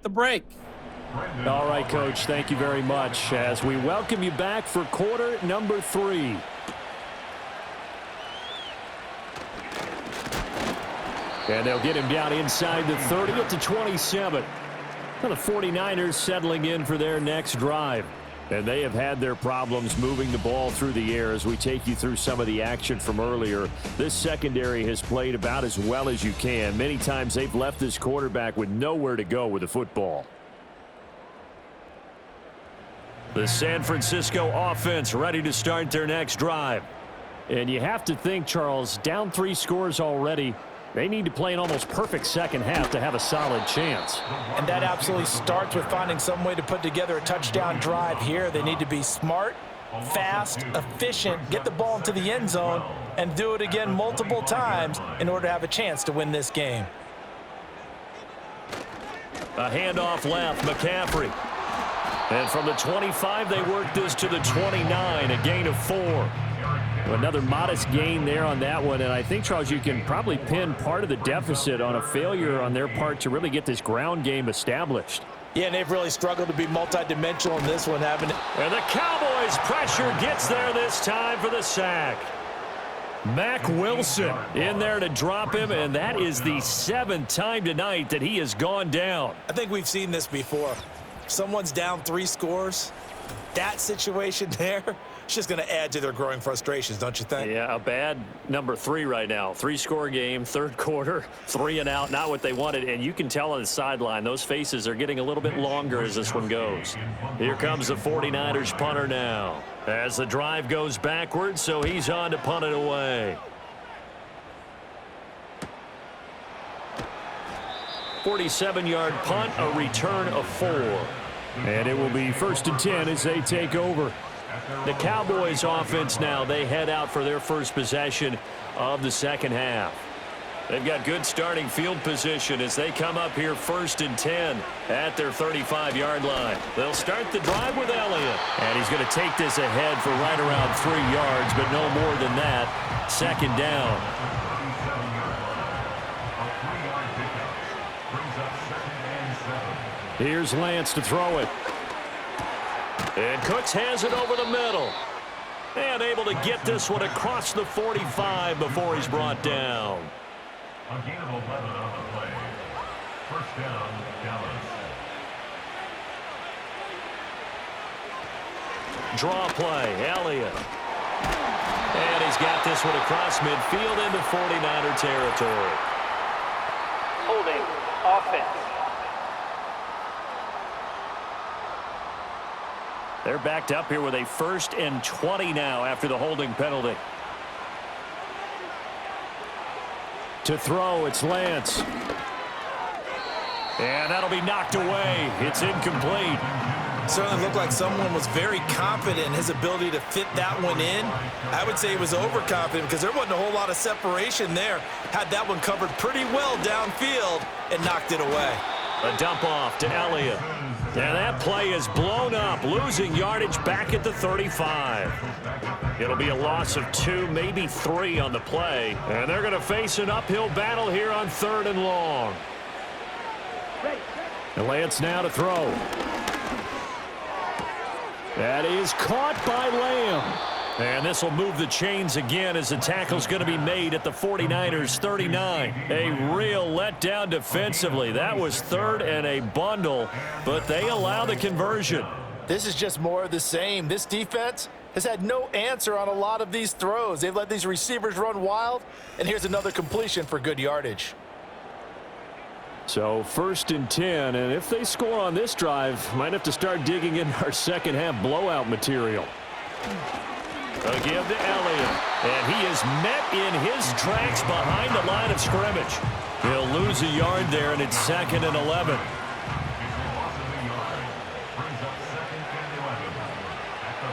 the break. All right, Coach, thank you very much as we welcome you back for quarter number 3. And they'll get him down inside the 30 at the 27. Well, the 49ers settling in for their next drive. And they have had their problems moving the ball through the air as we take you through some of the action from earlier. This secondary has played about as well as you can. Many times they've left this quarterback with nowhere to go with the football. The San Francisco offense ready to start their next drive. And you have to think, Charles, down 3 scores already. They need to play an almost perfect second half to have a solid chance. And that absolutely starts with finding some way to put together a touchdown drive here. They need to be smart, fast, efficient, get the ball into the end zone, and do it again multiple times in order to have a chance to win this game. A handoff left, McCaffrey. And from the 25, they work this to the 29, a gain of 4. Another modest gain there on that one, and I think, Charles, you can probably pin part of the deficit on a failure on their part to really get this ground game established. Yeah, and they've really struggled to be multidimensional in this one, haven't they? And the Cowboys' pressure gets there this time for the sack. Mack Wilson in there to drop him, and that is the 7th time tonight that he has gone down. I think we've seen this before. Someone's down 3 scores. That situation there, it's just going to add to their growing frustrations, don't you think? Yeah, a bad number 3 right now. 3-score game, 3rd quarter, 3 and out, not what they wanted. And you can tell on the sideline, those faces are getting a little bit longer as this one goes. Here comes the 49ers punter now. As the drive goes backwards, so he's on to punt it away. 47-yard punt, a return of 4. And it will be 1st and 10 as they take over. The Cowboys offense now, they head out for their first possession of the second half. They've got good starting field position as they come up here 1st and 10 at their 35-yard line. They'll start the drive with Elliott. And he's going to take this ahead for right around 3 yards, but no more than that. 2nd down. Here's Lance to throw it. And Cooks has it over the middle. And able to get this one across the 45 before he's brought down. A gain of 11 on the play. 1st down, Dallas. Draw play, Elliott. And he's got this one across midfield into 49er territory. Holding, offense. They're backed up here with a 1st and 20 now after the holding penalty. To throw, it's Lance. And that'll be knocked away. It's incomplete. Certainly looked like someone was very confident in his ability to fit that one in. I would say he was overconfident because there wasn't a whole lot of separation there. Had that one covered pretty well downfield and knocked it away. A dump off to Elliott. And that play is blown up, losing yardage back at the 35. It'll be a loss of 2, maybe 3 on the play. And they're going to face an uphill battle here on 3rd and long. And Lance now to throw. That is caught by Lamb. And this will move the chains again as the tackle's going to be made at the 49ers 39. A real letdown defensively. That was 3rd and a bundle, but they allow the conversion. This is just more of the same. This defense has had no answer on a lot of these throws. They've let these receivers run wild, and here's another completion for good yardage. So 1st and 10, and if they score on this drive, might have to start digging in our second half blowout material. A give to Elliott, and he is met in his tracks behind the line of scrimmage. He'll lose a yard there, and it's 2nd and 11.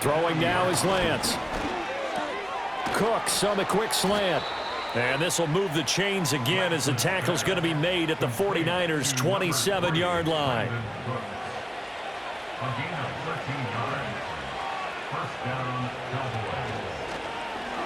Throwing now is Lance. Cooks on the quick slant. And this will move the chains again as the tackle's going to be made at the 49ers' 27-yard line. A gain of 13 yards. 1st down, Cowboys.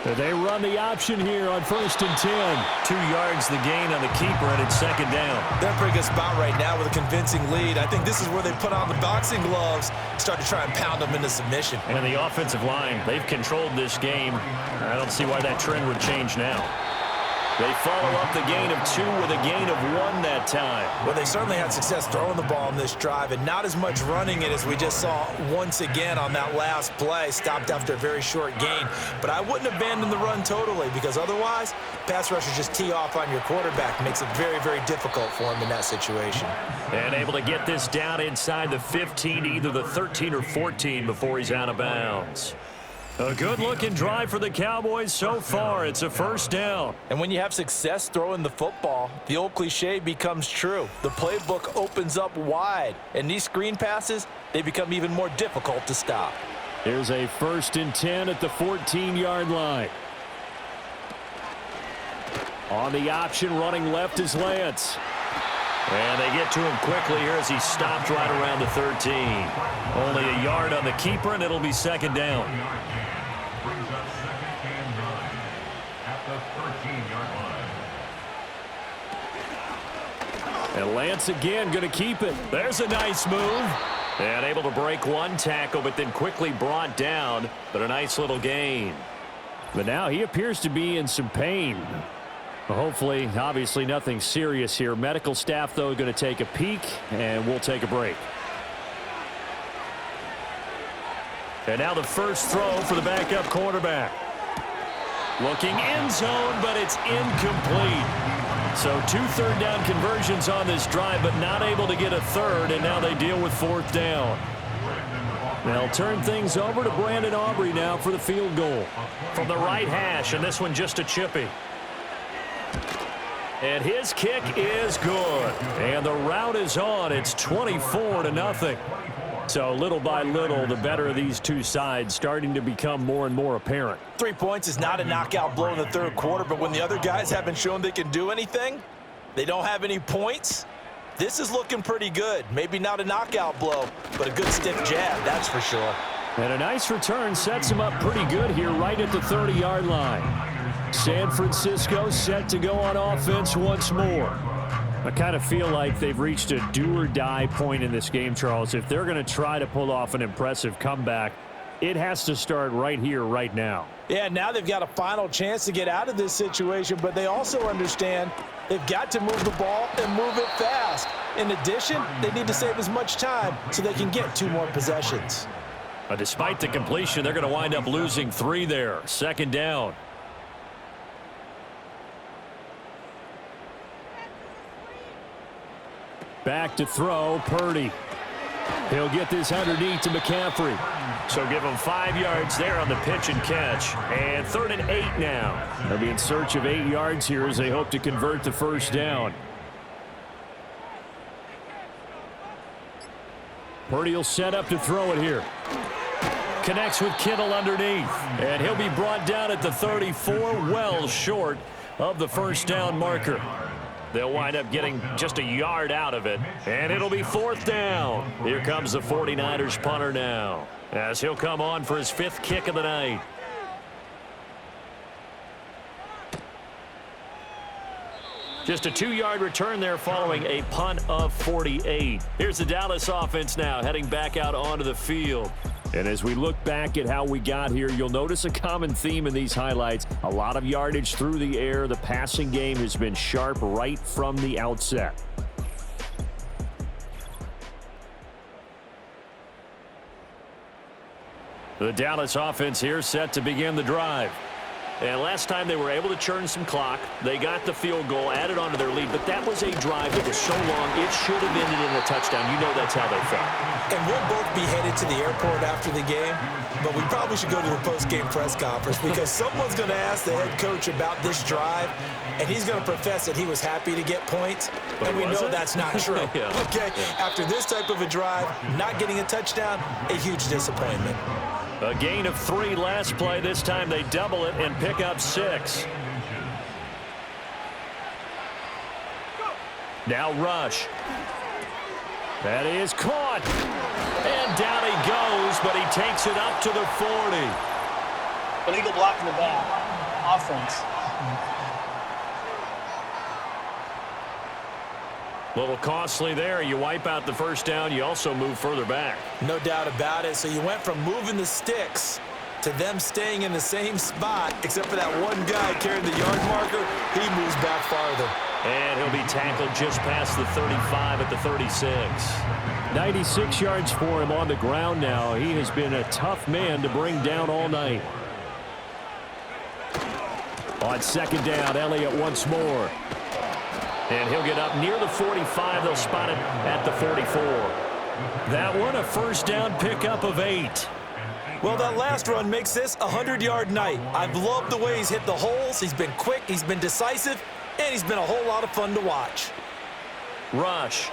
They run the option here on 1st and 10. 2 yards the gain on the keeper, and it's 2nd down. They're in a pretty good spot right now with a convincing lead. I think this is where they put on the boxing gloves, start to try and pound them into submission. And the offensive line, they've controlled this game. I don't see why that trend would change now. They follow up the gain of 2 with a gain of 1 that time. Well, they certainly had success throwing the ball in this drive and not as much running it as we just saw once again on that last play. Stopped after a very short gain. But I wouldn't abandon the run totally because otherwise, pass rushers just tee off on your quarterback. Makes it very, very difficult for him in that situation. And able to get this down inside the 15, either the 13 or 14 before he's out of bounds. A good-looking drive for the Cowboys so far. It's a 1st down. And when you have success throwing the football, the old cliche becomes true. The playbook opens up wide, and these screen passes, they become even more difficult to stop. Here's a 1st and 10 at the 14-yard line. On the option, running left is Lance. And they get to him quickly here as he stopped right around the 13. Only a yard on the keeper, and it'll be 2nd down. Brings up 2nd and 9 at the 13-yard line. And Lance again going to keep it. There's a nice move. And able to break 1 tackle, but then quickly brought down. But a nice little gain. But now he appears to be in some pain. Well, hopefully, obviously nothing serious here. Medical staff, though, going to take a peek, and we'll take a break. And now the first throw for the backup quarterback. Looking end zone, but it's incomplete. So 2 third-down conversions on this drive, but not able to get a third, and now they deal with 4th down. They'll turn things over to Brandon Aubrey now for the field goal. From the right hash, and this one just a chippy. And his kick is good. And the route is on. It's 24-0. So little by little, the better of these two sides starting to become more and more apparent. 3 points is not a knockout blow in the 3rd quarter, but when the other guys haven't shown they can do anything, they don't have any points, this is looking pretty good. Maybe not a knockout blow, but a good stiff jab, that's for sure. And a nice return sets him up pretty good here right at the 30-yard line. San Francisco set to go on offense once more. I kind of feel like they've reached a do-or-die point in this game, Charles. If they're going to try to pull off an impressive comeback, it has to start right here, right now. Yeah, now they've got a final chance to get out of this situation, but they also understand they've got to move the ball and move it fast. In addition, they need to save as much time so they can get 2 more possessions. Despite the completion, they're going to wind up losing 3 there. 2nd down. Back to throw, Purdy. He'll get this underneath to McCaffrey. So give him 5 yards there on the pitch and catch. And 3rd and 8 now. They'll be in search of 8 yards here as they hope to convert the 1st down. Purdy will set up to throw it here. Connects with Kittle underneath. And he'll be brought down at the 34, well short of the 1st down marker. They'll wind up getting just a yard out of it, and it'll be 4th down. Here comes the 49ers punter now, as he'll come on for his 5th kick of the night. Just a 2-yard return there following a punt of 48. Here's the Dallas offense now heading back out onto the field. And as we look back at how we got here, you'll notice a common theme in these highlights. A lot of yardage through the air. The passing game has been sharp right from the outset. The Dallas offense here set to begin the drive. And last time they were able to churn some clock. They got the field goal, added on to their lead, but that was a drive that was so long, it should have ended in a touchdown. You know that's how they felt. And we'll both be headed to the airport after the game, but we probably should go to the post-game press conference because someone's going to ask the head coach about this drive, and he's going to profess that he was happy to get points, and we know that's not true. Okay, after this type of a drive, not getting a touchdown, a huge disappointment. A gain of 3 last play. This time they double it and pick up 6. Now rush. That is caught. And down he goes, but he takes it up to the 40. Illegal block in the back. offense. A little costly there. You wipe out the first down. You also move further back. No doubt about it. So you went from moving the sticks to them staying in the same spot, except for that one guy carrying the yard marker. He moves back farther. And he'll be tackled just past the 35 at the 36. 96 yards for him on the ground now. He has been a tough man to bring down all night. On second down, Elliott once more. And he'll get up near the 45. They'll spot it at the 44. That one, a first down pickup of 8. Well, that last run makes this a 100-yard night. I've loved the way he's hit the holes. He's been quick, he's been decisive, and he's been a whole lot of fun to watch. Rush.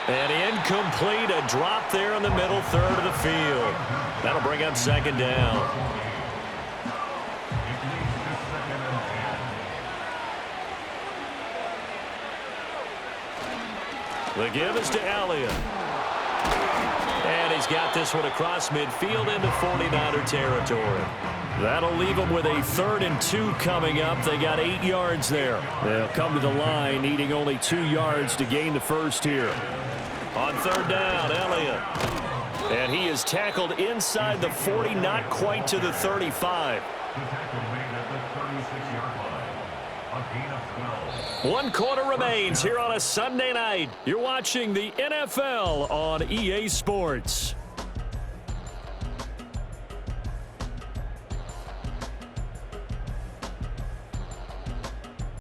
And incomplete, a drop there in the middle third of the field. That'll bring up second down. The give is to Elliott. And he's got this one across midfield into 49er territory. That'll leave them with a 3rd and 2 coming up. They got 8 yards there. They'll come to the line needing only 2 yards to gain the first here. On third down, Elliott. And he is tackled inside the 40, not quite to the 35. One quarter remains here on a Sunday night. You're watching the NFL on EA Sports.